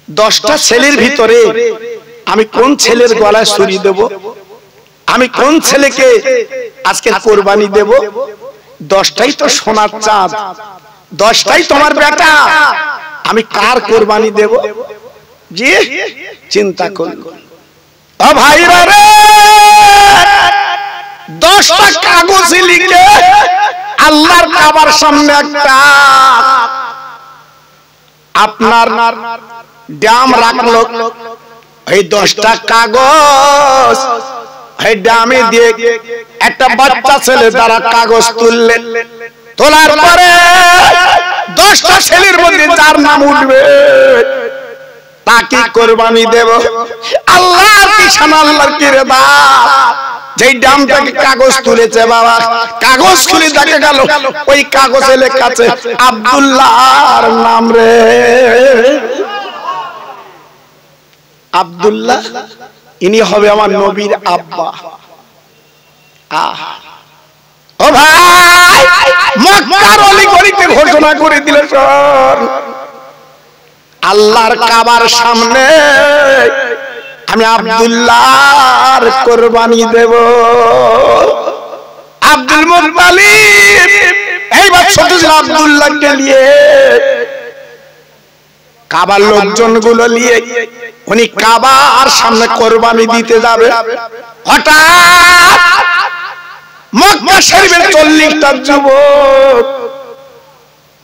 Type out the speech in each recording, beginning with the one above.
10টা ছেলের ভিতরে আমি কোন ছেলের গলায় ছুরি দেব, আমি কোন ছেলেকে আজকে কোরবানি দেব? 10টাই তো সোনার চাঁদ, 10টাই তোমার বেটা, আমি কার কোরবানি দেব? জি চিন্তা করুন। ও ভাইরা রে, 10টা কাগজে লিখে আল্লাহর কাবার সামনে একটা আপনার ড্যাম রাখলো। এই 10টা কাগজ এই ড্যামে দিয়ে একটা বাচ্চা ছেলে দ্বারা কাগজ তুললেন। তোলার পরে 10টা ছেলের মধ্যে যার নাম উঠবে তাকে কোরবানি দেব। আল্লাহর নিশানা, আল্লাহর কিরদা। যেই ড্যাম থেকে কাগজ তুলেছে বাবা, কাগজ খুলে দেখা গেল ওই কাগজে লেখা আছে আব্দুল্লাহর নাম রে। আব্দুল্লাহ, ইনি হবে আমার নবীর আব্বা। ও ভাই, মক্কার অলিগলিতে ঘোষণা করে দিলেন, আল্লাহর কাবার সামনে আমি আব্দুল্লাহর কোরবানি দেব। আব্দুল মুত্তালিব এইবার ছোট ছিল আব্দুল্লাহকে নিয়ে কাবার লোকজনগুলো নিয়ে উনি কাবার সামনে কোরবানি দিতে যাবে। হঠাৎ মক্কা শরীফের 40টা যুবক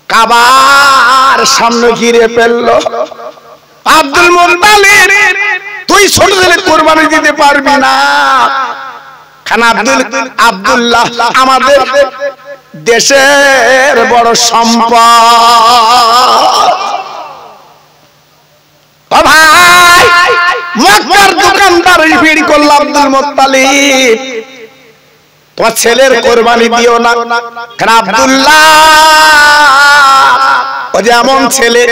কাবার সামনে ঘিরে ফেললো। আব্দুল মুত্তালিব, তুই ছোট ছেলে কোরবানি দিতে পারবি না, কারণ আব্দুল্লাহ আমাদের দেশের বড় সম্পদ। ও ভাই, মক্কার দোকানদার ভিড় করল আব্দুল মুত্তালিব, তোমার ছেলের কোরবানি দিও না, কারণ আব্দুল্লাহ ও যেমন ছেলে,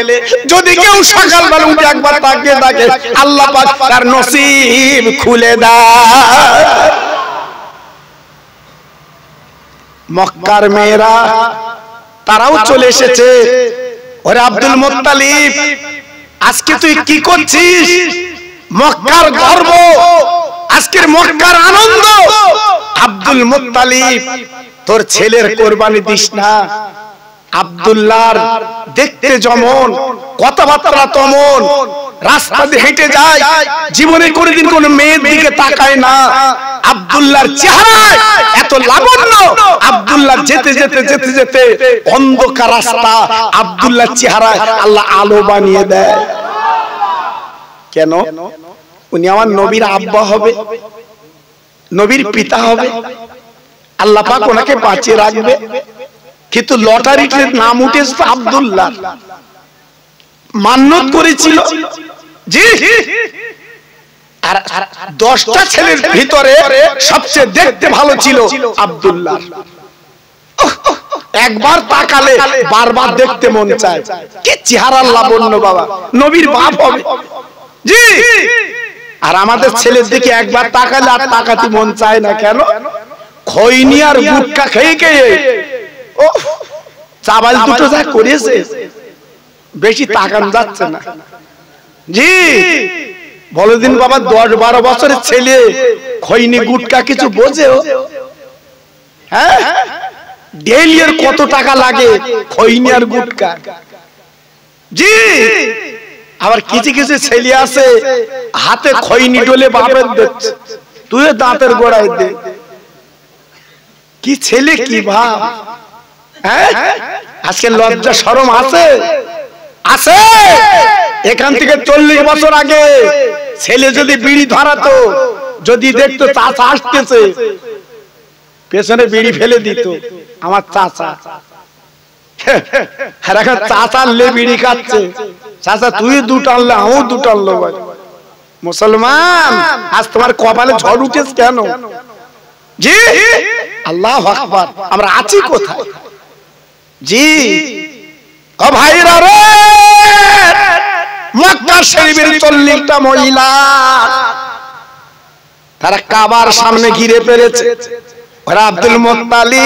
যদি কেউ সকালবেলা উঠে একবার তাকিয়ে থাকে আল্লাহ পাক তার নসিব খুলে দেয়। মক্কার মেয়েরা তারাও চলে এসেছে। ওরে আব্দুল মুত্তালিব, আজকে তুই কি করছিস? মক্কার গর্ব, আজকের মক্কার আনন্দ। আব্দুল মুত্তালিব, তোর ছেলের কোরবানি দিস না। আব্দুল্লাহর দেখতে যেমন, কথাবার্তা তেমন, রাস্তা দিয়ে হেঁটে যায়, জীবনে কোনোদিন কোনো মেয়ের দিকে তাকায় না। আব্দুল্লাহর চেহারায় এত লাবণ্য, আব্দুল্লাহ যেতে যেতে যেতে যেতে অন্ধকার রাস্তা, আব্দুল্লাহর চেহারায় আল্লাহ আলো বানিয়ে দেয়। কেন? উনি আমার নবীর আব্বা হবে, নবীর পিতা হবে, আল্লাহ পাক ওনাকে বাঁচিয়ে রাখবে। কিন্তু লটারিতে নাম উঠেছে আব্দুল্লাহ, মান্নত করেছিল। জি, আর 10টা ছেলের ভিতরে সবচেয়ে দেখতে ভালো ছিল আব্দুল্লাহ। একবার তাকালে বারবার দেখতে মন চায়। কি চেহারার লাবণ্য বাবা, নবীর বাপ হবে। জি, আর আমাদের ছেলের দিকে একবার তাকালে আর তাকাতে মন চায় না। কেন? খৈনি আর গুটকা খেয়ে খেয়ে চাবাল দুটো যা করেছে, বেশি তাকানো যাচ্ছে না। জি, বলো দিন বাবা, 10-12 বছরের ছেলে খৈনি গুটকা কিছু বোঝেও? হ্যাঁ, ডেইলি এর কত টাকা লাগে খৈনি আর গুটকা। জি, আবার কিছু কিছু ছেলে আছে হাতে খৈনি ডলে বাপের দিচ্ছে, তুই দাঁতের গোড়ায় দে। কি ছেলে, কি ভাব! হ্যাঁ, আজকে লজ্জা শরম আছে? আছে। এখান থেকে 40 বছর আগে ছেলে যদি বিড়ি ধরাতো, যদি দেখতো চাচা আসতেছে, পেছনে বিড়ি ফেলে দিত, আমার চাচা। আর এখন চাচা লে বিড়ি খাচ্ছে, চাচা তুই দুটো আনলে আমিও দুটো আনলো। ভাই মুসলমান, আজ তোমার কপালে ঝড় উঠেছে কেন? জি, আল্লাহু আকবার, আমরা আছি কোথায়? জি, ও ভাইরা রে, মক্কা শরীফের 40টা মহিলা তারা কাবার সামনে ঘিরে ফেলেছে। ওরা আব্দুল মুত্তালিব,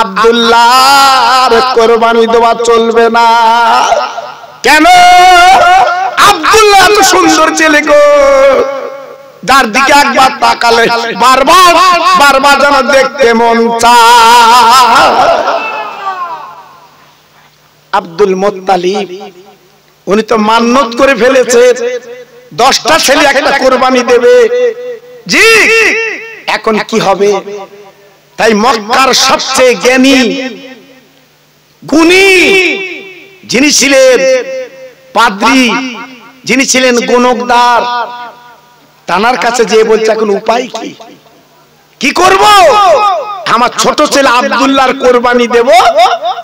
আব্দুল্লাহর কোরবানি দেওয়া চলবে না। কেন? আব্দুল্লাহ এত সুন্দর ছেলে গো, যার দিকে একবার তাকালে বারবার বারবার যেন দেখতে মন চায়। আব্দুল মুত্তালিব উনি তো মান্নত করে ফেলেছে 10টা ছেলে একটা কুরবানি দেবে। জি, এখন কি হবে? তাই মক্কার সবচেয়ে জ্ঞানী গুণী যিনি ছিলেন পাদ্রী, যিনি ছিলেন গুণকদার, তানার কাছে যে বলছে এখন উপায় কি, কি করব? আমার ছোট ছেলে আব্দুল্লাহর কোরবানি দেব,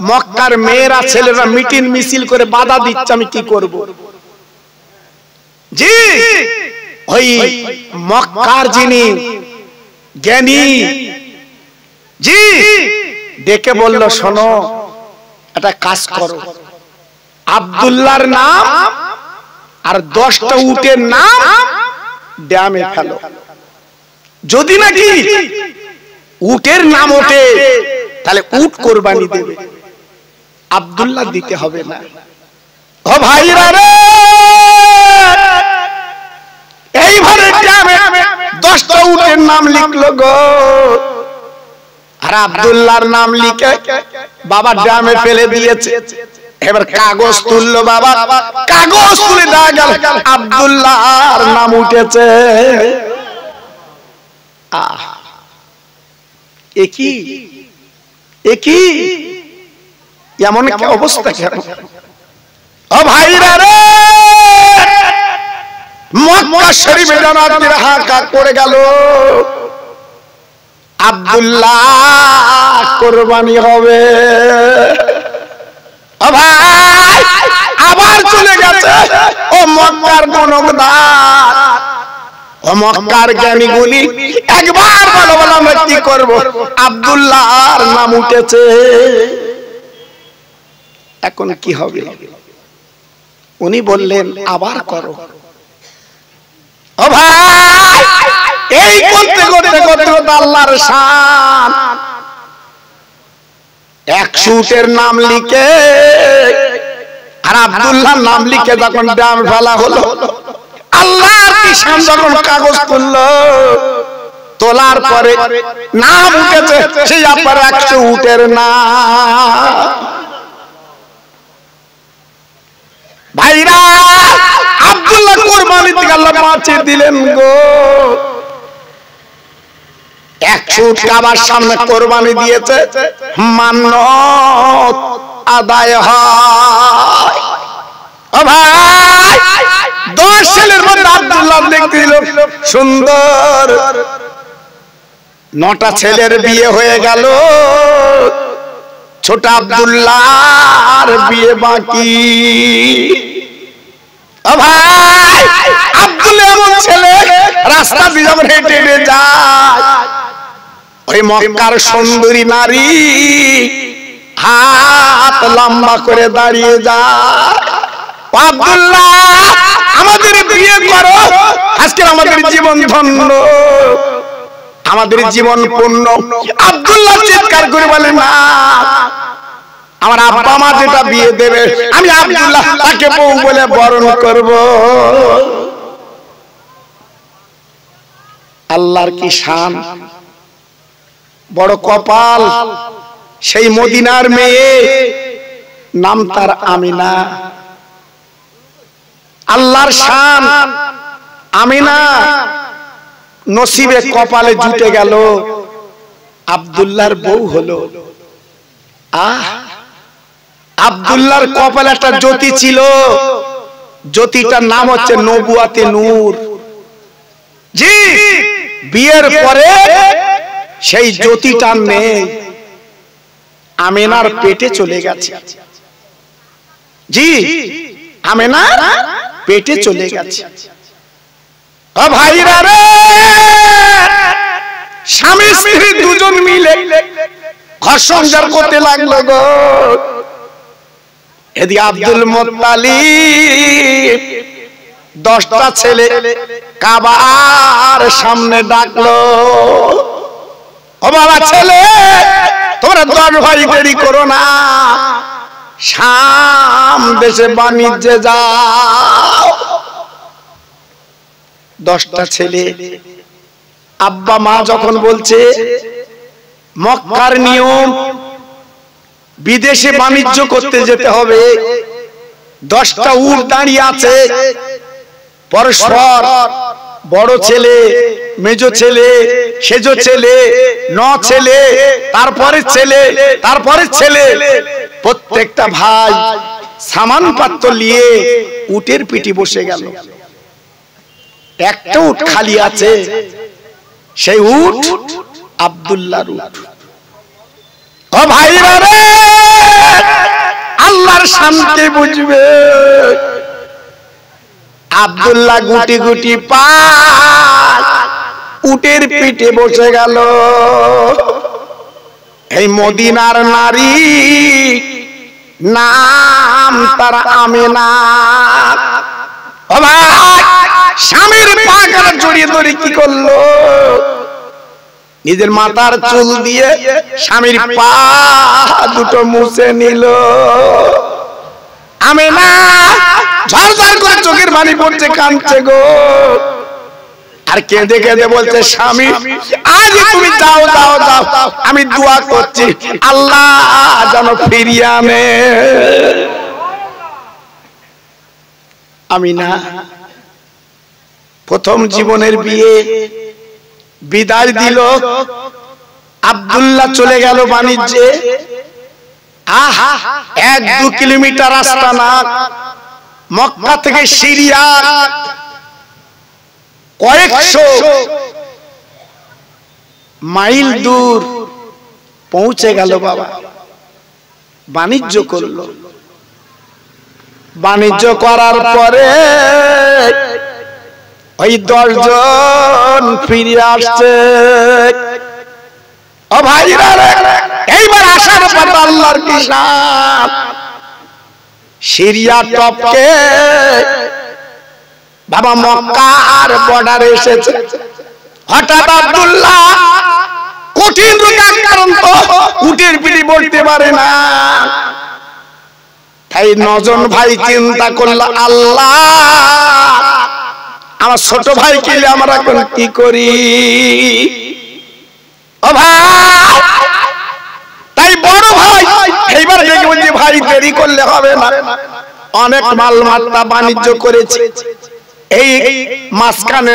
মক্কার মেয়েরা ছেলেরা মিটিং মিছিল করে বাধা দিচ্ছে, আমি কি করব? জি, ওই মক্কার যিনি জ্ঞানী, জি, ডেকে বলল, শোনো, একটা কাজ করো, আব্দুল্লাহর নাম আর 10টা উটের নাম ড্যামে ফেলো, যদি নাকি উটের নাম ওঠে তাহলে উট কোরবানি দেবে, আব্দুল্লাহ দিতে হবে না। ও ভাইরা রে, এইভাবে ড্যামে 10টা উটের নাম লিখলো গো, আর আব্দুল্লাহর নাম লিখে বাবা ড্যামে ফেলে দিয়েছে। এবার কাগজ তুললো বাবা, কাগজ তুলে দেখা গেল আব্দুল্লাহর নাম উঠেছে। একই এমন একটা অবস্থা কেন? ও ভাইরা রে, মক্কা শরীফে জান্নাতের হাহাকার পড়ে গেল, আব্দুল্লাহ কুরবানি হবে। ও ভাই, আবার চলে গেছে ও মক্কার গুণকদার, ও মক্কার জ্ঞানীগুলি, একবার বলো বলো আমরা কি করব? আব্দুল্লাহর নাম উঠেছে, এখন কি হবে? উনি বললেন আবার করো। ও ভাই, এই করতে করতে করতে আল্লাহর শান, 100 উটের নাম লিখে আর আব্দুল্লাহর নাম লিখে যখন ড্যাম ফেলা হলো, আল্লাহর কি শান, যখন কাগজ তুললো, তোলার পরে নাম উঠেছে সেই আপনার 100 উটের নাম। ভাইরা, আব্দুল্লাহ কুরবানি থেকে আল্লাহ বাঁচিয়ে দিলেন গো। 100 উট কাবার সামনে কোরবানি দিয়েছে, মান্নত আদায় হয়। ও ভাই, 10 ছেলের মধ্যে আব্দুল্লাহ দেখতে দিল সুন্দর, 9টা ছেলের বিয়ে হয়ে গেল, ছোট আব্দুল্লাহর বিয়ে বাকি। ও ভাই, আব্দুল্লাহ এমন ছেলে, রাস্তা দিয়ে যখন হেঁটে হেঁটে যায়, ওই মক্কার সুন্দরী নারী হাত লম্বা করে দাঁড়িয়ে যায়, আব্দুল্লাহ আমাদের বিয়ে করো, আজকে আমাদের জীবন ধন্য, আমাদের জীবন পূর্ণ। আব্দুল্লাহ চিৎকার করে বলে, না, আমার আব্বা মা যেটা বিয়ে দেবে আমি আব্দুল্লাহ তাকে বউ বলে বরণ করব। আল্লাহর কি শান, বড় কপাল, সেই মদিনার মেয়ে, নাম তার আমিনা। আল্লাহর শান, আমিনা নসিবে কপালে জুটে গেল, আব্দুল্লাহর বউ হলো। আব্দুল্লাহর কপালে একটা জ্যোতি ছিল, জ্যোতিটার নাম হচ্ছে নবুয়াতে নূর। জি, বিয়ের পরে সেই জ্যোতিটা নেই, আমিনার পেটে চলে গেছে। জি, আমিনার পেটে চলে গেছে। ও ভাইরা রে, স্বামী স্ত্রী দুজন মিলে ঘর সংসার করতে লাগলো গো। এদিকে আব্দুল মুত্তালিব 10টা ছেলে কাবার সামনে ডাকলো, ও বাবা ছেলে, তোমরা 10 ভাই দেরি করো না, শাম দেশে বাণিজ্যে যাও। 10টা ছেলে। আব্বা মা যখন বলছে মক্কার নিয়ম বিদেশে বাণিজ্য করতে যেতে হবে, 10টা উট দাঁড়িয়ে আছে পরস্পর, বড় ছেলে, মেজ ছেলে, সেজ ছেলে, 9 ছেলে, তারপরে ছেলে, তারপরে ছেলে, প্রত্যেকটা ভাই সামান পাত্র নিয়ে উটের পিঠে বসে গেল। একটা উট খালি আছে, সেই উট আব্দুল্লাহর উট। ও ভাইরা রে, আল্লাহর শান্তি বুঝবে। আব্দুল্লাহ গুটি গুটি পা উটের পিঠে বসে গেল। এই মদিনার নারী, নাম তার আমেনা। ও ভাই, স্বামীর পা গলা জড়িয়ে ধরে কি করলো? নিজের মাথার চুল দিয়ে স্বামীর পা দুটো মুছে নিল। আমেনা ঝরঝর করে চোখের পানি পড়ছে, কাঁদছে গো। আর কেঁদে কেঁদে বলছে, স্বামী আজ তুমি যাও যাও যাও, আমি দোয়া করছি আল্লাহ যেন ফিরিয়ে আনে। আমিনা প্রথম জীবনের বিয়ে, বিদায় দিল। আব্দুল্লাহ চলে গেল বাণিজ্যে। 1-2 কিলোমিটার রাস্তা না, মক্কা থেকে সিরিয়া কয়েকশো মাইল দূর পৌঁছে গেল বাবা। বাণিজ্য করল। বাণিজ্য করার পরে ওই 10 জন ফিরে আসছে। ও ভাইরা রে, এইবার আসার পর আল্লাহর কিসাব সিরিয়া টপকে বাবা মক্কার বর্ডারে এসেছে। হঠাৎ আব্দুল্লাহ কঠিন রোগ আক্রান্ত, উটের পিঠে বলতে পারে না। তাই 9 জন ভাই চিন্তা করলো, আল্লাহ আমার ছোট ভাই কেলে আমরা এখন কি করি? ও ভাই, তাই বড় ভাই এইবার দেখে বলছে, ভাই দেরি করলে হবে না, অনেক মাল মাত্রা বাণিজ্য করেছে, এই মাঝখানে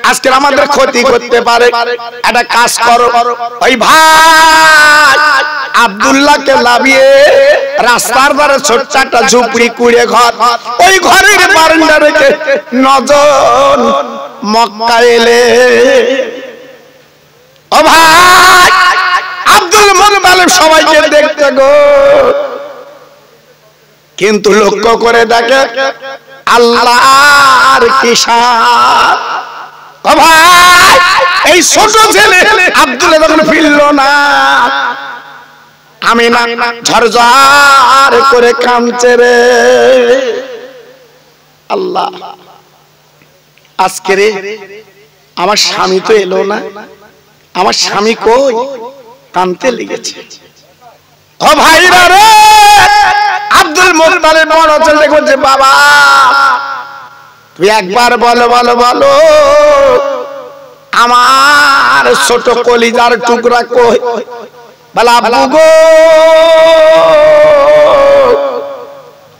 আজকে আমাদের ক্ষতি করতে পারে, একটা কাজ করো। ওই ভাই আব্দুল্লাহকে লাভিয়ে রাস্তার ধারে ছোট্ট একটা ঝুপড়ি কুড়ে ঘর, ওই ঘরের বারান্দা রেখে 9 জন মক্কা এলে। ও ভাই, আব্দুল মুত্তালিব সবাইকে দেখতে গো, কিন্তু লক্ষ্য করে দেখে আল্লাহর কিসাব। ও ভাই, এই ছোট ছেলে আব্দুল্লাহ যখন ফিরল না, আমিনা ঝরঝর করে কাঁদছে রে। আল্লাহ, আজকে রে আমার স্বামী তো এলো না, আমার স্বামী কই? কাঁদতে লেগেছে। ও ভাইরা রে, আব্দুল মুত্তালিব বড় ছেলে বলছে, বাবা তুই একবার বলো বলো বলো, আমার ছোট কলিজার টুকরা কই? বলে, আব্বু গো,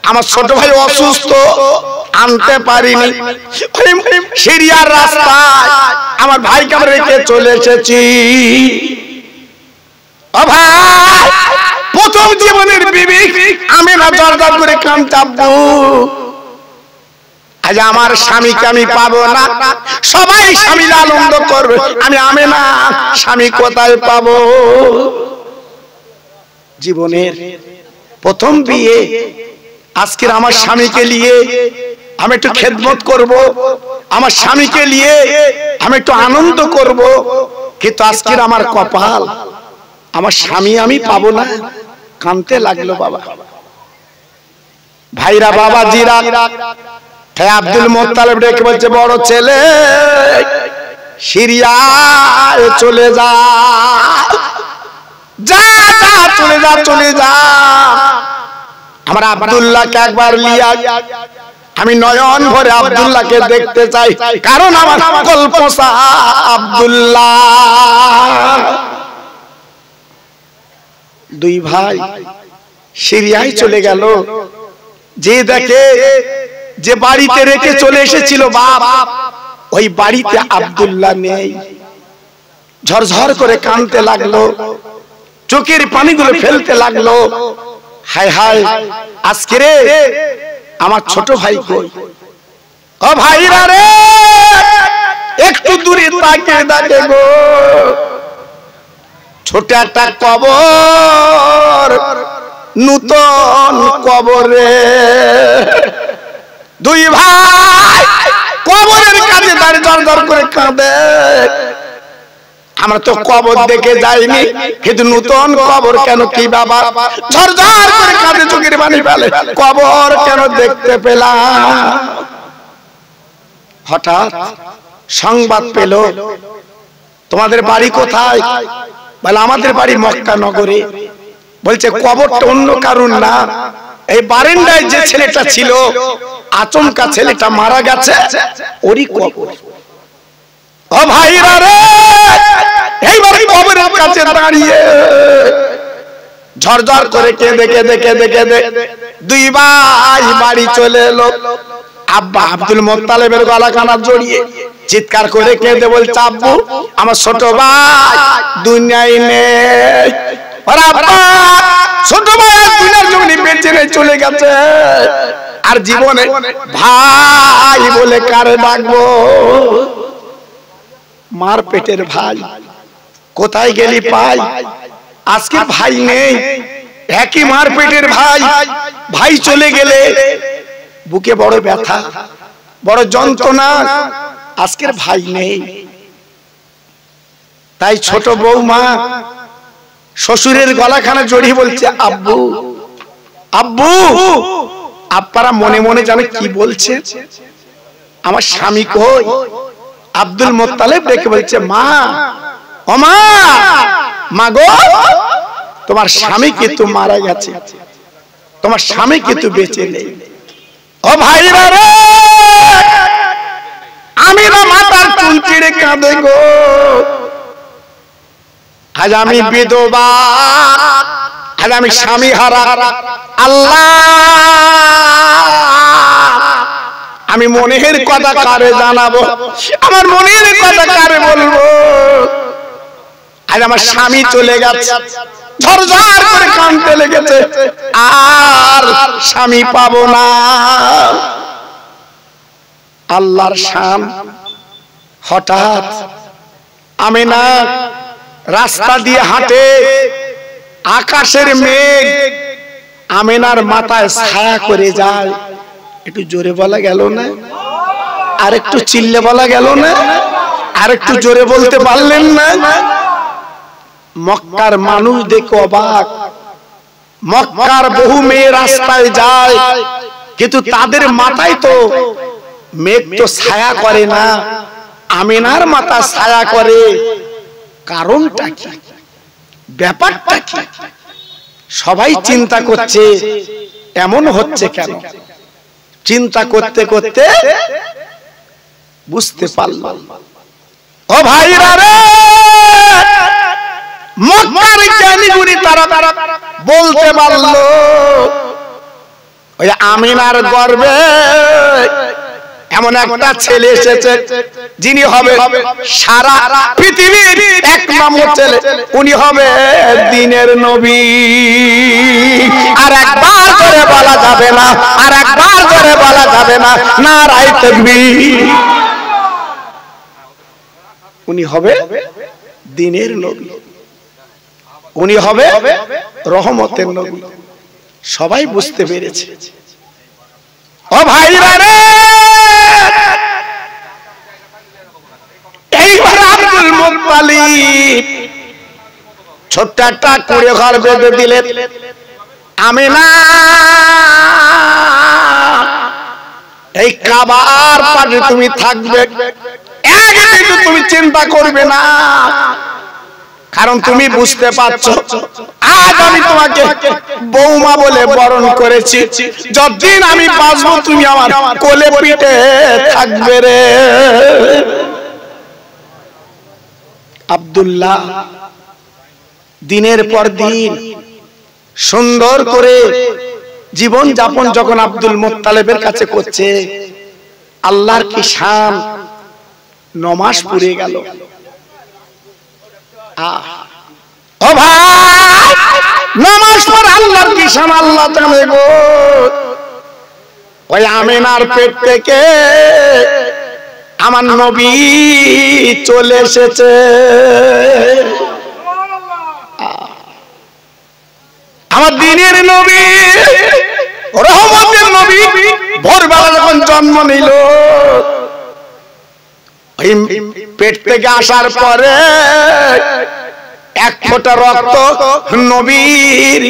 আমার ছোট ভাই অসুস্থ, আনতে পারিনি, সিরিয়ার রাস্তায় আমার ভাইকে আমরা রেখে চলে এসেছি। ও ভাই, প্রথম জীবনের বিবি আমিনা জড়জড় করে কাঁদছে, আব্বু আজ আমার স্বামীকে আমি পাবো না, সবাই স্বামী আনন্দ করবে, আমি আমিনা স্বামী কোথায় পাবো? জীবনের প্রথম বিয়ে, আজকের আমার স্বামীকে নিয়ে আমি একটু খেদমত করব, আমার স্বামীকে নিয়ে আমি একটু আনন্দ করব, কিন্তু আজকের আমার কপাল, আমার স্বামী আমি পাবো না। কাঁদতে লাগলো বাবা। ভাইরা, বাবা জিরা, আব্দুল মুত্তালিব ডেকে বলছে, বড় ছেলে সিরিয়ায় চলে যা, যা যা, চলে যা চলে যা। আমার আব্দুল্লাহকে একবার লিয়া আমি নয়ন ভরে আব্দুল্লাহকে দেখতে চাই, কারণ আমার কল্পসা আব্দুল্লাহ। দুই ভাই সিরিয়ায় চলে গেল, যে দেখে যে বাড়িতে রেখে চলে এসেছিল বাপ, ওই বাড়িতে আব্দুল্লাহ নেই। ঝরঝর করে কাঁদতে লাগলো, চোখের পানিগুলো ফেলতে লাগলো। হায় হায়, আজকে রে আমার ছোট ভাই কই? ও ভাইরা রে, একটু দূরে তাকিয়ে দেখে গো, ছোট একটা কবর, নূতন কবরে। দুই ভাই কবরের কাছে দাঁড়িয়ে ঝরঝর করে কাঁদে। আমরা তো কবর দেখে যাইনি, কিন্তু নূতন কবর কেন? কি বাবা? ঝরঝর করে কাঁদে, চোখের পানি ফেলে, কবর কেন দেখতে পেলাম? হঠাৎ সংবাদ পেল, তোমাদের বাড়ি কোথায়? বলে আমাদের বাড়ি মক্কা নগরে। বলছে কবরটা অন্য কারণ না, এই বারান্দায় যে ছেলেটা ছিল, আচমকা ছেলেটা মারা গেছে, ওরই কবর। ও ভাইরা রে, এইবার কবরের কাছে দাঁড়িয়ে ঝরঝর করে কেঁদে কেঁদে কেঁদে কেঁদে দুই ভাই বাড়ি চলে এলো। আব্বা আব্দুল মুত্তালিবের গলা কানা জড়িয়ে চিৎকার করে কেঁদে বলছে, আব্বু আমার ছোট ভাই দুনিয়ায় নেই। ওরে আব্বা, ছোট ভাই দুনিয়ার জমিনে বেঁচে নেই, চলে গেছে। আর জীবনে ভাই বলে কারে ডাকবো? মার পেটের ভাই, কোথায় গেলি পাই? আজকে ভাই নেই, একই মার পেটের ভাই, ভাই চলে গেলে বুকে বড় ব্যথা, বড় যন্ত্রণা, আজকের ভাই নেই। তাই ছোট বৌমা শ্বশুরের গলাখানা জড়িয়ে বলছে, আব্বু আব্বু। আপনারা মনে মনে জানে কি বলছে, আমার স্বামী কই? আব্দুল মুত্তালিব ডেকে বলছে, মা ও মা, মা গো, তোমার স্বামী কিন্তু মারা গেছে, তোমার স্বামী কিন্তু বেঁচে নেই। ও ভাইরা রে, আমি না মাথার চুল ছিঁড়ে কাঁদে গো। আজ আমি বিধবা, আজ আমি স্বামী হারা। আল্লাহ, আমি মনের কথা কারে জানাবো? আমার মনের কথা কারে বলবো? আজ আমার স্বামী চলে গেছে, ঝরঝর করে কাঁদতে লেগেছে, আর স্বামী পাবো না। আল্লাহর শান। হঠাৎ আমিনা রাস্তা দিয়ে হাঁটে, আকাশের মেঘ আমিনার মাথায় ছায়া করে যায়। একটু জোরে বলা গেল না? আর একটু চিল্লে বলা গেল না? আর একটু জোরে বলতে পারলেন না? মক্কার মানুষ দেখে অবাক। মক্কার বহু মেয়ে রাস্তায় যায়, কিন্তু তাদের মাথায় তো মেঘ তো ছায়া করে না, আমিনার মাথা ছায়া করে। কারণটা কি? ব্যাপারটা কি? সবাই চিন্তা করছে এমন হচ্ছে কেন? চিন্তা করতে করতে বুঝতে পারলাম। ও ভাইরা রে, মক্কার জ্ঞানীগুলি তারা বলতে পারলো, ওই আমিনার গর্ভে এমন একটা ছেলে এসেছে, যিনি হবে সারা পৃথিবীর এক নম্বর ছেলে, উনি হবে দ্বীনের নবী। আর একবার করে বলা যাবে না, আর একবার করে বলা যাবে না, নারায়ে তাকবীর। উনি হবে দ্বীনের নবী, উনি হবে রহমতের নবী। সবাই বুঝতে পেরেছে। ও ভাইরা রে, এইবার আব্দুল মুত্তালিব ছোট্ট একটা কুঁড়ে ঘর বেঁধে দিলেন। আমিনা এই কাবার পাশে তুমি থাকবে, একদিন তুমি চিন্তা করবে না। কারণ তুমি বুঝতে পারছো আজ আমি তোমাকে বৌমা বলে বরণ করেছি, যতদিন আমি বাঁচবো তুমি আমার কোলে পিঠে থাকবে রে। আব্দুল্লাহ দিনের পর দিন সুন্দর করে জীবন যাপন যখন আব্দুল মুত্তালিবের কাছে করছে, আল্লাহর কি শান, 9 মাস পুরে গেল। ও ভাই, 9 মাস পর আল্লাহর কি শান আল্লাহ জানে গো। ওই আমিনার পেট থেকে আমার নবী চলে এসেছে। আমার দিনের নবী, রহমতের নবী ভোরবেলা যখন জন্ম নিল, পেট থেকে আসার পরে এক ফোঁটা রক্ত নবীর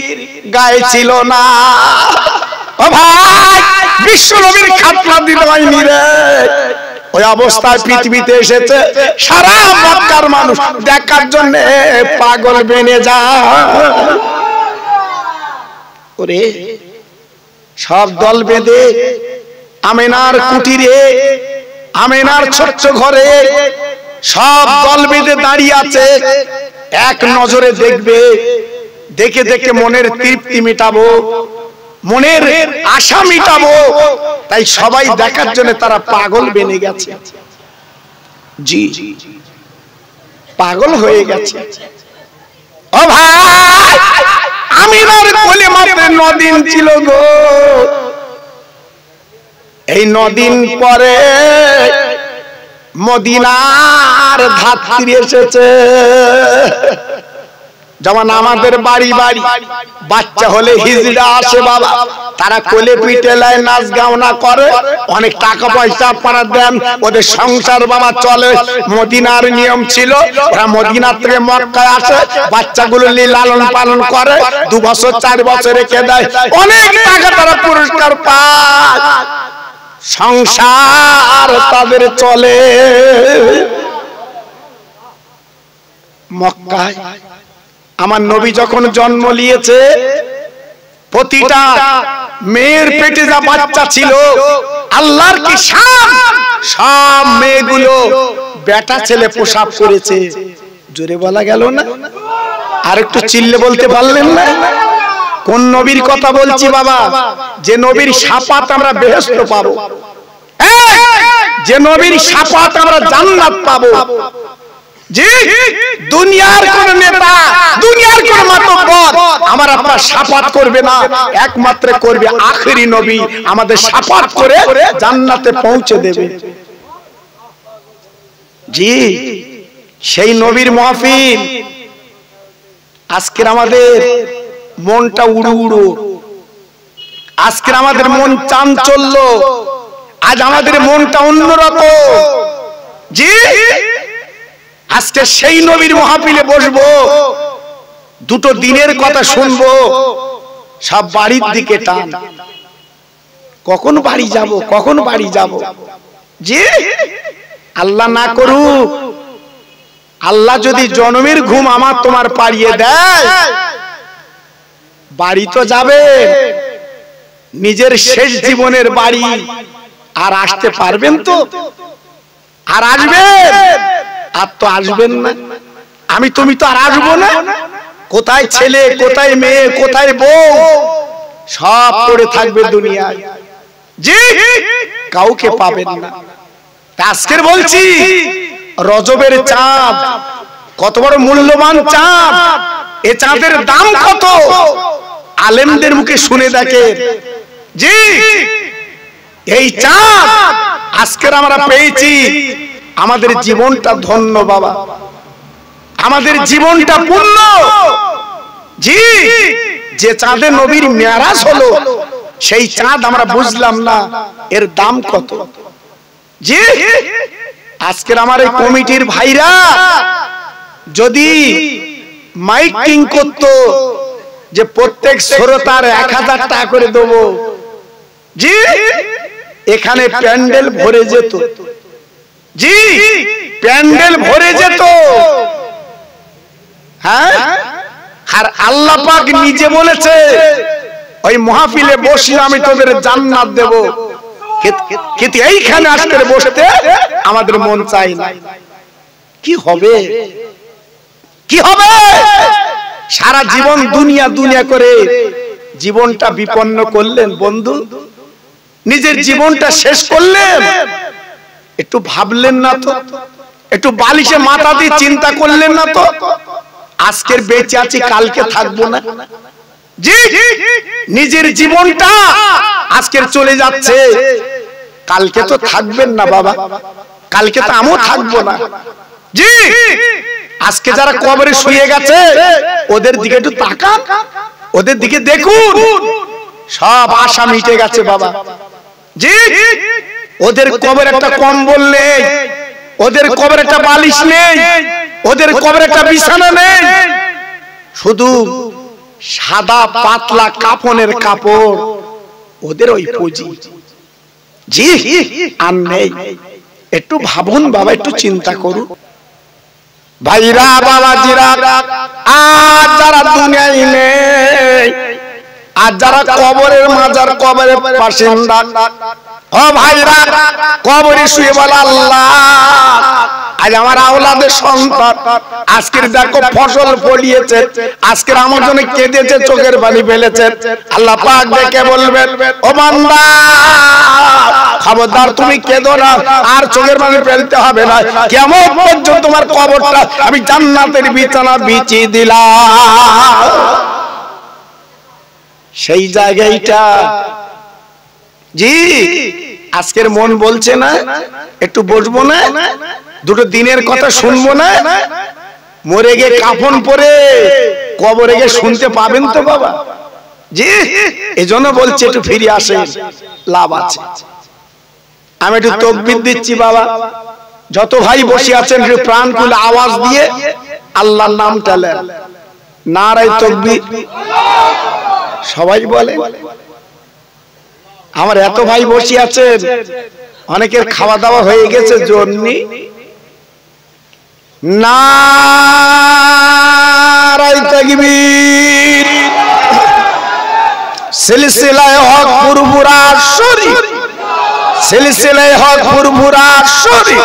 গায়ে ছিল না। ও ভাই, বিশ্ব নবীর খাতনা দিল হয়নি রে। ওই অবস্থায় পৃথিবীতে এসেছে, সারা মক্কার মানুষ দেখার জন্য পাগল বেনে যায়। ওরে সব দল বেঁধে আমিনার কুটিরে, আমিনার ছোট্ট ঘরে সব দল বেঁধে দাঁড়িয়ে আছে, এক নজরে দেখবে, দেখে দেখে মনের তৃপ্তি মেটাবো, মনের আশা মিটাবো। তাই সবাই দেখার জন্য তারা পাগল বেনে গেছে। জি পাগল হয়ে গেছে। ও ভাই, আমিনার কোলে মাত্র 9 দিন ছিল গো। এই 9 দিন পরে মদিনার ধাত্রী এসেছে। যেমন আমাদের বাড়ি বাড়ি বাচ্চা হলে হিজড়া আসে বাবা, তারা কোলে পিঠে লাই নাচ গাওনা করে, অনেক টাকা পয়সা আপনারা দেন, ওদের সংসার বাবা চলে। মদিনার নিয়ম ছিল, ওরা মদিনা থেকে মক্কায় আসে, বাচ্চাগুলো লালন পালন করে, 2 বছর 4 বছর রেখে দেয়, অনেক টাকা তারা পুরস্কার পায়, সংসার তাদের চলে। মক্কায় আমার নবী যখন জন্ম নিয়েছে, প্রতিটা মেয়ের পেটে যা বাচ্চা ছিল, আল্লাহর কি শান, সব মেয়েগুলো বেটা ছেলে প্রসব করেছে। জোরে বলা গেল না? আর একটু চিল্লে বলতে পারলেন না? কোন নবীর কথা বলছি বাবা? যে নবীর শাফাত আমরা বেহেশত পাবো, যে নবীর শাফাত আমরা জান্নাত পাবো। জি, দুনিয়ার কোন নেতা, দুনিয়ার কোন মাতব্বর আমার আপনার শাফাত করবে না, একমাত্র করবে আখেরি নবী, আমাদের শাফাত করে জান্নাতে পৌঁছে দেবে। জি, সেই নবীর মাহফিল। আজকের আমাদের মনটা উড়ু উড়ু, আজকের আমাদের মন চাঞ্চল্য, আজ আমাদের মনটা অন্যরকম। জি, আজকে সেই নবীর মাহফিলে বসবো, 2 দিনের কথা শুনবো, সব বাড়ির দিকে টান, কখন বাড়ি যাব, কখন বাড়ি যাব। জি, আল্লাহ না করুক, আল্লাহ যদি জন্মের ঘুম আমার তোমার পাড়িয়ে দেয়, বাড়ি তো যাবে, নিজের শেষ জীবনের বাড়ি, আর আসতে পারবেন তো? আর আসবেন? আর তো আসবেন না। আমি তুমি তো আর আসবো না। কোথায় ছেলে, কোথায় মেয়ে, কোথায় বউ, সব পড়ে থাকবে দুনিয়ায়। জি, কাউকে পাবেন না। আজকের বলছি, রজবের চাঁদ কত বড় মূল্যবান চাঁদ, এ চাঁদের দাম কত আলেমদের মুখে শুনে দেখে। জি, এই চাঁদ আজকের আমরা পেয়েছি, আমাদের জীবনটা ধন্য বাবা, আমাদের জীবনটা পূর্ণ। জি, যে চাঁদে নবীর মেরাজ হলো, সেই চাঁদ আমরা বুঝলাম না এর দাম কত। জি, আজকের আমার এই কমিটির ভাইরা যদি মাইকিং করত যে প্রত্যেক শ্রোতার 1000 টাকা করে দেবো, জি, এখানে প্যান্ডেল ভরে যেত। জি, প্যান্ডেল ভরে যেত। হ্যাঁ, আর আল্লাহ পাক নিজে বলেছে ওই মাহফিলে বসে আমি তোদের জান্নাত দেব, কিন্তু এইখানে আজকে বসতে আমাদের মন চায় না। কি হবে, কি হবে? সারা জীবন দুনিয়া দুনিয়া করে জীবনটা বিপন্ন করলেন বন্ধু, নিজের জীবনটা শেষ করলেন। একটু ভাবলেন না তো? একটু বালিশে মাথা দিয়ে চিন্তা করলেন না তো? আজকের বেঁচে আছি, কালকে থাকবো না। জি, নিজের জীবনটা আজকের চলে যাচ্ছে, কালকে তো থাকবেন না বাবা, কালকে তো আমিও থাকবো না। জি, আজকে যারা কবরে শুয়ে গেছে ওদের দিকে একটু তাকান, ওদের দিকে দেখুন, সব আশা মিটে গেছে বাবা। জি, ওদের কবরে একটা কম্বল নেই, ওদের কবরে একটা বালিশ নেই, ওদের কবরে একটা বিছানা নেই, শুধু সাদা পাতলা কাফনের কাপড়, ওদের ওই পুঁজি। জি, আর নেই। একটু ভাবুন বাবা, একটু চিন্তা করুন ভাইরা বাবাজিরা। আর যারা দুনিয়ায় নেই, আর যারা কবরের মাজার কবরের বাসিন্দা, ও ভাইরা কবরে শুয়ে বলে আল্লাহ আজ আমার আওলাদের সন্তান আজকের দেখো ফসল ফলিয়েছে, আজকের আমার জন্য কেঁদেছে, চোখের পানি ফেলেছে। আল্লাহ পাক ডেকে বলবেন, ও বান্দা খবরদার তুমি কেঁদো না, আর চোখের পানি ফেলতে হবে না, কেমন পর্যন্ত তোমার কবরটা আমি জান্নাতের বিছানা বিছিয়ে দিলাম। সেই জায়গাটা জি আজকের মন বলছে না একটু বসবো না, দুটো দিনের কথা শুনবো না? মরে গিয়ে কাফন পরে কবরে গিয়ে শুনতে পাবেন তো বাবা। জি, এজন্য বলছে একটু ফিরে আসেন, লাভ আছে। আমি একটু তাকবীর দিচ্ছি বাবা, যত ভাই বসে আছেন একটু প্রাণ খুলে আওয়াজ দিয়ে আল্লাহর নাম টালেন, নারায়ে তাকবীর। সবাই বলে, আমার এত ভাই বসে আছেন, অনেকের খাওয়া দাওয়া হয়ে গেছে, জন্যে নারায়ে তাকবীর। সিলসিলায়ে হক ফুরফুরা শরীফ, সিলসিলায়ে হক ফুরফুরা শরীফ,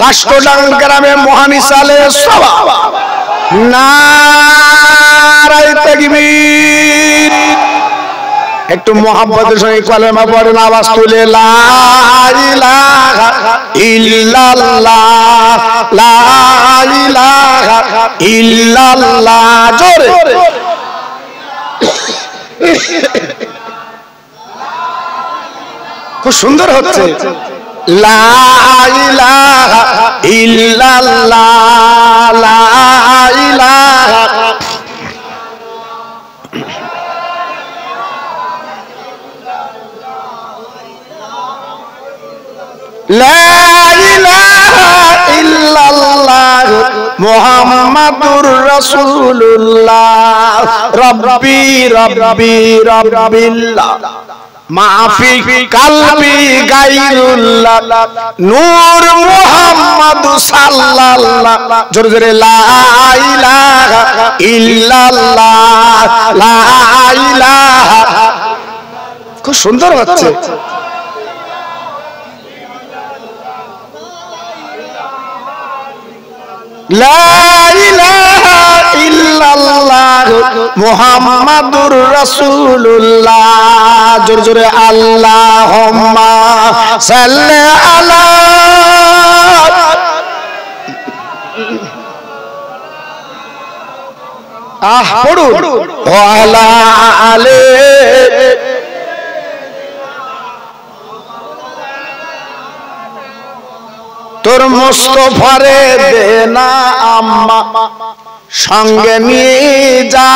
কাষ্টডাঙ্গা গ্রামে মহানিসালে সওয়াব। নারায়ে তাকবীর। একটু মোহাম্মদের সঙ্গে কলেমা পড়েন, আওয়াজ তুলে লা ইলাহা ইল্লাল্লাহ, লা ইলাহা ইল্লাল্লাহ। জোরে খুব সুন্দর হচ্ছে, লা ইলাহা ইল্লাল্লাহ, লা ইলাহা। লা ইলাহা ইল্লাল্লাহ মুহাম্মাদুর রাসূলুল্লাহ। রব্বি রব্বি রব্বিল্লাহ মাফি কালবি গায়রুল্লাহ, নূর মুহাম্মদ সাল্লাল্লাহ। জোরে জোরে লা ইলাহা ইল্লাল্লাহ, লা ইলাহা। খুব সুন্দর হচ্ছে। লা ইলাহা ইল্লাল্লাহ মুহাম্মাদুর রাসূলুল্লাহ। জোরে জোরে আল্লাহুম্মা সাল্লি আলা। পড়ুন, ওয়া আলা আলি। তোর মুস্তফারে দে না আম্মা সঙ্গে নিয়ে যা,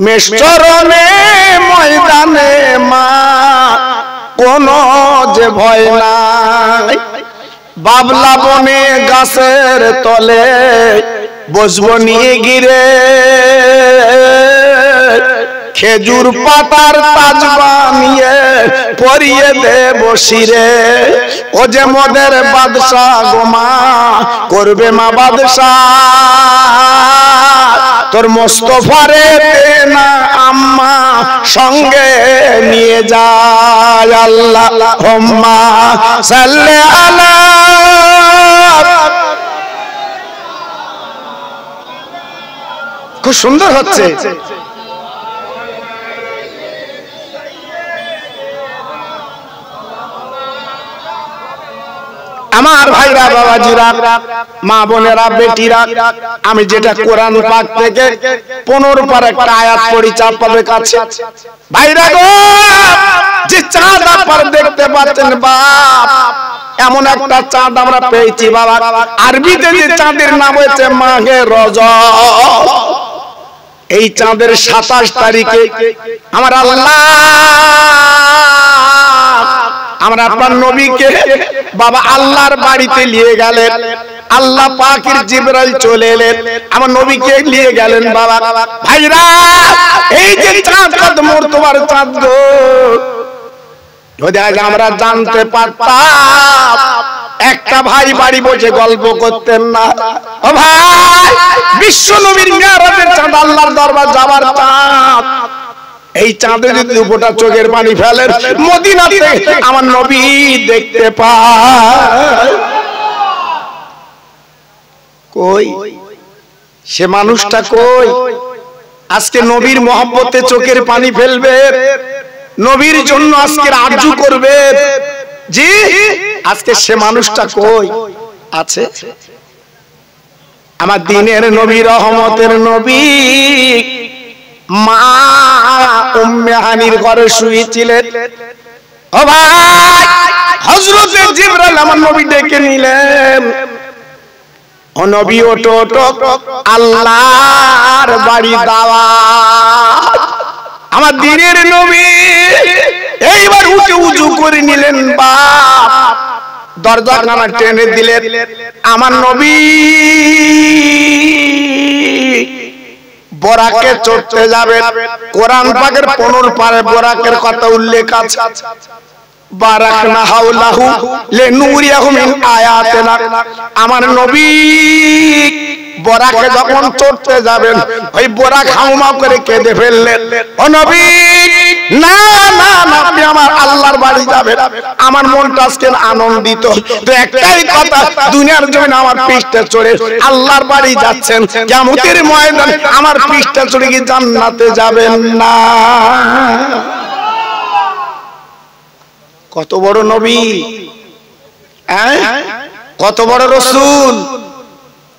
মেশচরণে ময়দানে মা কোনো যে ভয় নাই। বাবলা বনে গাছের তলে বসবো নিয়ে গিরে, খেজুর পাতার তাজ বানিয়ে পরিয়ে দেব শিরে। ও যে মোদের বাদশাহ গো মা, করবে মা বাদশাহ, তোর মোস্তফারে না আম্মা সঙ্গে নিয়ে যায়। আল্লাহুম্মা সাল্লি আলা। খুব সুন্দর হচ্ছে। আমার ভাইরা, বাবাজিরা, মা বোনেরা, বেটিরা, আমি যেটা কোরআন পাক থেকে 15 পার একটা আয়াত পড়ি আপনাদের কাছে। ভাইরা গো, যে চাঁদ আপনারা দেখতে পাচ্ছেন বাপ, এমন একটা চাঁদ আমরা পেয়েছি বাবা। আরবিতে যে চাঁদের নাম হয়েছে মাহে রজব। এই চাঁদের 27 তারিখে আমার আল্লাহ, আমরা আপনার নবীকে বাবা আল্লাহর বাড়িতে নিয়ে গেলেন। আল্লাহ পাকের জিবরাইল চলে এলেন, আমার নবীকে নিয়ে গেলেন বাবা। ভাইরা, এই যে চাঁদ কত মর্তবার চাঁদ গো, যদি আজ আমরা জানতে পারতাম, একটা ভাই বাড়ি বসে গল্প করতেন না। ও ভাই, বিশ্ব নবীর মিরাজের চাঁদ, আল্লাহর দরবার যাবার চাঁদ। এই চাঁদে যদি দুপোটা চোখের পানি ফেলেন, মদিনাতে আমার নবী দেখতে পায়। কই সে মানুষটা, কই আজকে নবীর মহব্বতে চোখের পানি ফেলবে, নবীর জন্য আজকে আরজু করবে? জি, আজকে সে মানুষটা কই আছে? আমার দিনের নবী, রহমতের নবী, মা উম্মে হানির ঘরে শুয়েছিলেন। ও ভাই, হযরতে জিবরাইল আমার নবী ডেকে নিলেন। ও নবী, ওঠো ওঠো, আল্লাহর বাড়ি দাওয়াত। আমার দিনের নবী এইবার উঠে উজু করে নিলেন বাপ, দরজা খানা টেনে দিলেন। আমার নবী বোরাকে চড়তে যাবেন। কোরআন পাকের 15 পারে বোরাকের কথা উল্লেখ আছে। বারাকনা হাওলাহু লিনুরিয়াহু মিন আয়াতিনা। আমার নবী বোরাকে যখন চড়তে যাবেন, ওই বোরাক হাউমাউ করে কেঁদে ফেললেন। ও নবী, না না না, আপনি আমার আল্লাহর বাড়ি যাবেন। আমার মনটা আজকে আনন্দিত। তো একটাই কথা, দুনিয়ার জন্য আমার পৃষ্ঠে চড়ে আল্লাহর বাড়ি যাচ্ছেন, কিয়ামতের ময়দানে আমার পৃষ্ঠে চড়ে কি জান্নাতে যাবেন না? কত বড় নবী, কত বড় রাসূল।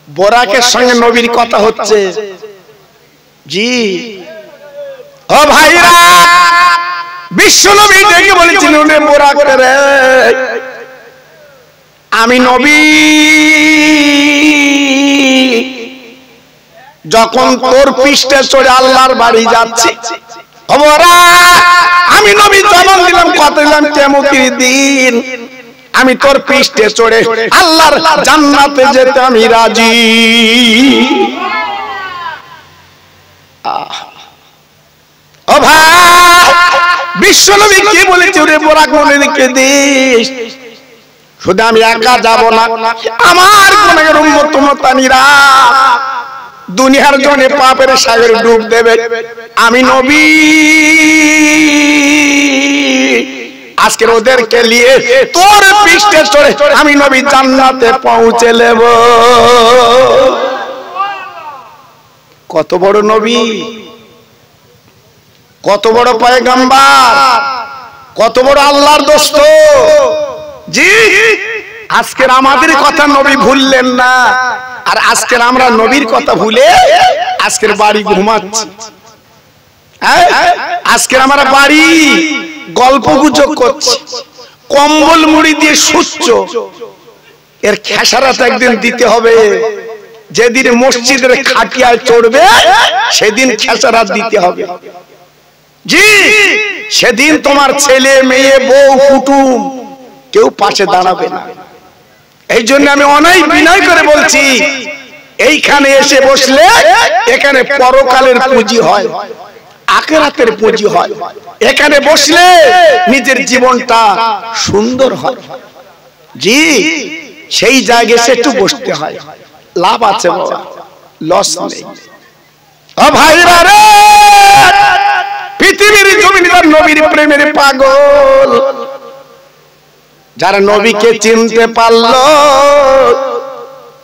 বোরাকের সঙ্গে নবীর কথা হচ্ছে। জি ও ভাইরা, বিশ্ব নবী ডেকে বলেছেন, ওরে বোরাক রে, আমি নবী যখন তোর পৃষ্ঠে চড়ে আল্লাহর বাড়ি যাচ্ছি, আমি নবী জবান দিলাম, কথা দিলাম, কিয়ামতের দিন আমি তোর পৃষ্ঠে চড়ে আল্লাহর জান্নাতে যেতে আমি রাজি। ও ভাই, বিশ্ব নবী কি বলেছে, ওরে বোরাক মনে রেখে দিস, শুধু আমি একা যাব না, আমার গুনাহের উম্মত উম্মতানিরা দুনিয়ার জন্য পাপের সাগরে ডুব দেবে। আমি নবী আজকে ওদেরকে নিয়ে তোর পৃষ্ঠে চড়ে আমি নবী জান্নাতে পৌঁছে নেব। কত বড় নবী, কত বড় পয়গম্বর, কত বড় আল্লাহর দোস্ত। জি, আজকের আমাদের কথা নবী ভুললেন না, আর আজকের আমরা নবীর কথা ভুলে আজকের বাড়ি ঘুমাচ্ছি। আজকের আমরা বাড়ি গল্প গুজব করছি, কম্বল মুড়ি দিয়ে শুচ্ছ। এর খেসারাত একদিন দিতে হবে। যেদিন মসজিদের খাটিয়ায় চড়বে সেদিন খেসারাত দিতে হবে। জি, সেদিন তোমার ছেলে মেয়ে বউ কুটুম কেউ পাশে দাঁড়াবে না। এই জন্য আমি অনেক বিনয় করে বলছি, এইখানে এসে বসলে এখানে পরকালের পুঁজি হয়। আখিরাতের পুঁজি হয়। এখানে বসলে নিজের জীবনটা সুন্দর হয়। জি, সেই জায়গায় সে একটু বসতে হয়। লাভ আছে বাবা, লস নেই। ও ভাইরা রে, পৃথিবীর জমিনে নবীর প্রেমের পাগল, যারা নবীকে চিনতে পারলো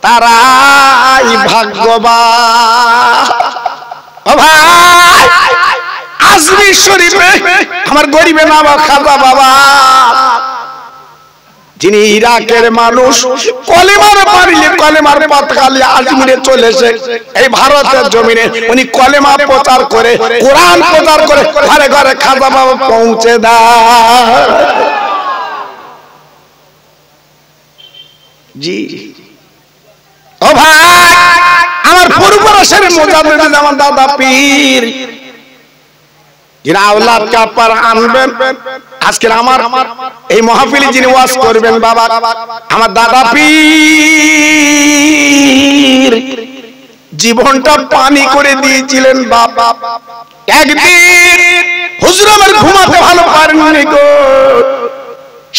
তারাই ভাগ্যবান। ও ভাই, আজমির শরীফে আমার গরিবে নামা খাজা বাবা, যিনি ইরাকের মানুষ, কলেমার পারিলে কলেমার পতাকালে আজমিরে চলে এসে এই ভারতের জমিনে উনি কলেমা প্রচার করে, কোরআন প্রচার করে ঘরে ঘরে খাজা বাবা পৌঁছে দেয়। জি ও ভাই, আমার পূর্বপুরুষের মুজাদ্দিদ আমার দাদা পীর, যিনি আওলাদ কাপার আনবেন, আজকে আমার এই মাহফিলে যিনি ওয়াজ করবেন বাবা, আমার দাদা পীর জীবনটা পানি করে দিয়েছিলেন বাবা। একদিন হুজুর আমার ঘুমাতে ভালো পারেননি গো,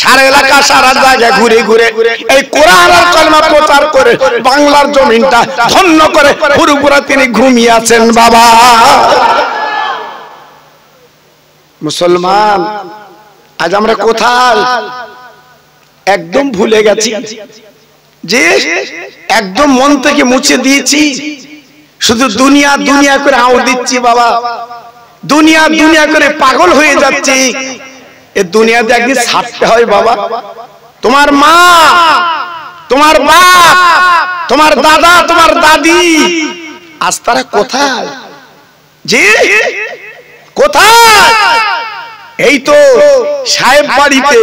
সারা এলাকা সারা জায়গা ঘুরে ঘুরে এই কোরআন আর কালেমা প্রচার করে বাংলার জমিনটা ধন্য করে পুরোপুরা তিনি ঘুমিয়ে আছেন বাবা। মুসলমান আজ আমরা কোথায় একদম ভুলে গেছি, যে একদম মন থেকে মুছে দিয়েছি, শুধু দুনিয়া দুনিয়া করে আও দিচ্ছি বাবা, দুনিয়া দুনিয়া করে পাগল হয়ে যাচ্ছি। এই দুনিয়াতে একদিন ছাড়তে হয় বাবা। তোমার মা, তোমার বাপ, তোমার দাদা, তোমার দাদি, আজ তারা কোথায়? জি কোথায়? এই তো সাহেব বাড়িতে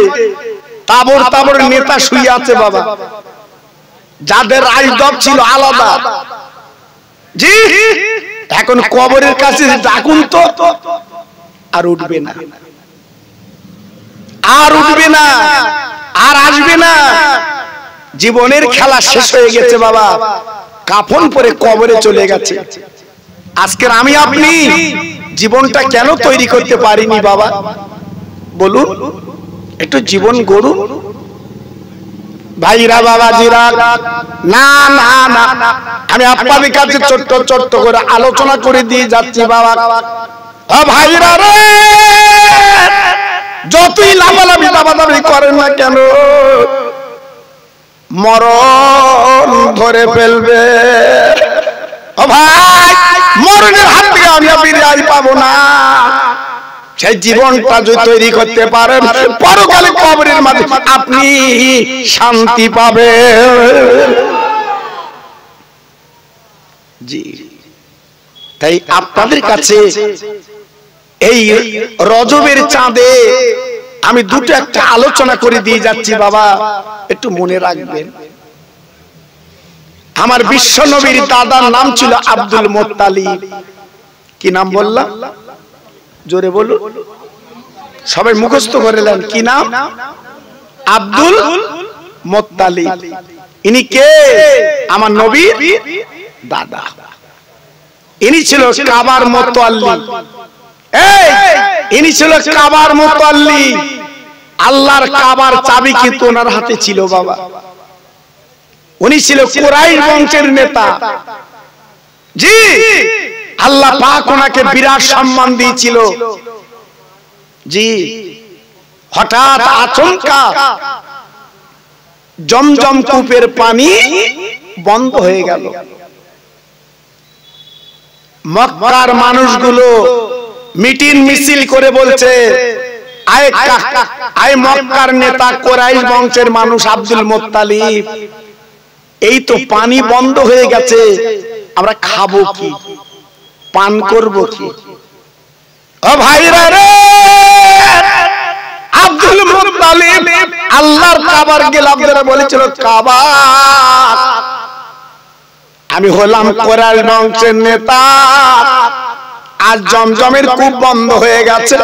তাবর তাবর নেতা শুয়ে আছে বাবা, যাদের রাজদব ছিল আলাদা। জি এখন কবরের কাছে ডাকুন তো, আর উঠবে না, আর উঠবে না, আর আসবে না। জীবনের খেলা শেষ হয়ে গেছে বাবা, কাফন পরে কবরে চলে গেছে। আজকের আমি আপনি জীবনটা কেন তৈরি করতে পারিনি বাবা? বলুন, একটু জীবন গড়ুন ভাইরা বাবাজিরা। না না না, আমি আপনাদের কাছে ছোট্ট ছোট্ট করে আলোচনা করে দিয়ে যাচ্ছি বাবা। ও ভাইরা রে, যতই লাভালাভি দাবাদাবি করেন না কেন, মরণ ধরে ফেলবে। ও ভাই, মরণের হাত থেকে আমি বিদায় পাবো না। সেই জীবনটা যদি তৈরি করতে পারেন, পরকালে কবরের মাঝে আপনি শান্তি পাবেন। জি, তাই আপনাদের কাছে এই রজবের চাঁদে আমি দুটো একটা আলোচনা করে দিয়ে যাচ্ছি বাবা, একটু মনে রাখবেন। আমার বিশ্ব নবীর দাদার নাম ছিল আব্দুল মুত্তালিব। কি নাম বললাম? জোরে বলুন, সবাই মুখস্থ করে নেন। কি নাম? Abdul Muttalib. ইনি কে? আমার নবীর দাদা। ইনি ছিল কাবার মুতাল্লি। ইনি ছিল কাবার মুতাল্লি। আল্লাহর কাবার চাবি কিন্তু ওনার হাতে ছিল বাবা। উনি ছিল কুরাইশ বংশের নেতা। জি, আল্লাহ পাক ওনাকে বিরাট সম্মান দিয়েছিল। জি, হঠাৎ আচমকা জমজম কূপের পানি বন্ধ হয়ে গেল। মক্কার মানুষগুলো মিটিং মিছিল করে বলছে, আয় মক্কার নেতা কুরাইশ বংশের মানুষ আব্দুল মুত্তালিব, এই তো পানি বন্ধ হয়ে গেছে, আমরা খাবো কি, পান করব কি? ও ভাইরা রে, আব্দুল মুত্তালিব আল্লাহর কাবার গেলাম বলেছিল, কাবা আমি হলাম কুরাইশ বংশের নেতা, আজ জমজমের কূপ বন্ধ হয়ে গেছে।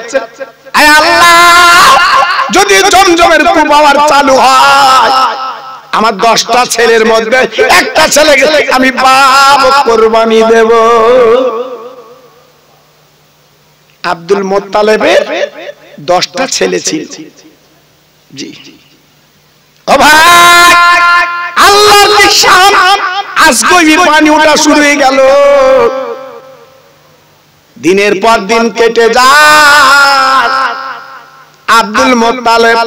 আয় আল্লাহ, যদি জমজমের কূপ আবার চালু হয়, আমার 10টা ছেলের মধ্যে একটা ছেলেকে আমি বাপ কুরবানি দেব। আব্দুল মুত্তালিবের 10টা ছেলে ছিল। জি ও ভাই, আল্লাহর নিশান আজগবি পানি ওঠা শুরু হয়ে গেল। দিনের পর দিন কেটে যায়, আব্দুল মুত্তালিব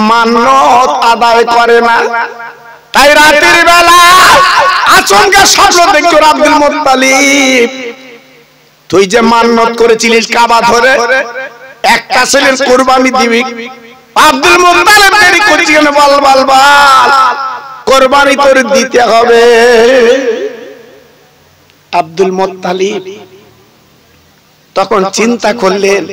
মান্নত আদায় করে না। তাই রাতের বেলা আচমকা স্বপ্ন দেখলো আব্দুল মুত্তালিব, তুই যে মান্নত করেছিলিস কাবা ধরে একটা ছেলের কুরবানি দিবি। আব্দুল মুত্তালিব দেরি করছি কেন, বল বল বল, কুরবানি তোর দিতে হবে। আব্দুল মুত্তালিব তখন চিন্তা করলেন,